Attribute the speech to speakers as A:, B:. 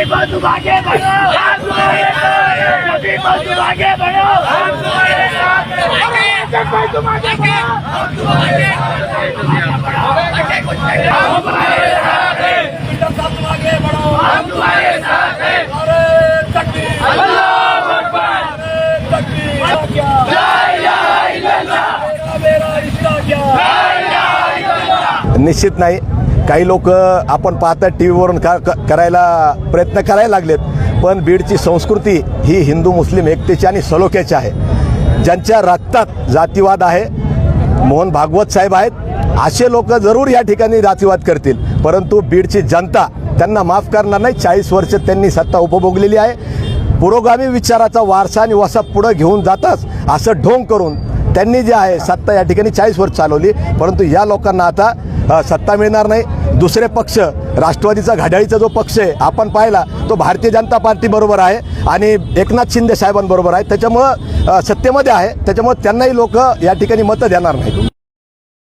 A: तुम आगे बढ़ो, हम तुम्हारे साथ हैं। मोदी तुम आगे बढ़ो, हम तुम्हारे साथ हैं। तुम आगे बढ़ो, हम तुम्हारे साथ हैं। तुम आगे बढ़ो, हम तुम्हारे साथ हैं। अल्लाहू अकबर, ला इलाहा इल्लल्लाह, मेरा रिश्ता क्या, ला इलाहा इल्लल्लाह।
B: निश्चित नाही, काही लोक आपण पाहता टी व्हीवरून करायला प्रयत्न करायला लागलेत, पण बीडची संस्कृती ही हिंदू मुस्लिम एकतेची आणि सलोख्याची आहे. ज्यांच्या रक्तात जातीवाद आहे, मोहन भागवत साहेब आहेत, असे लोक जरूर या ठिकाणी जातीवाद करतील, परंतु बीडची जनता त्यांना माफ करणार नाही. 40 वर्ष त्यांनी सत्ता उपभोगलेली आहे. पुरोगामी विचाराचा वारसा आणि वसा पुढे घेऊन जाताच असं ढोंग करून त्यांनी जे आहे सत्ता या ठिकाणी 40 वर्ष चालवली, परंतु या लोकांना आता सत्ता मिळणार नाही. दुसरे पक्ष, राष्ट्रवादीचा घड्याळीचा जो पक्ष आहे आपण पाहिला, तो भारतीय जनता पार्टी बरोबर आहे आणि एकनाथ शिंदे साहेबांबरोबर आहे, त्याच्यामुळं सत्तेमध्ये आहे, त्याच्यामुळे त्यांनाही लोक या ठिकाणी मतं देणार नाही.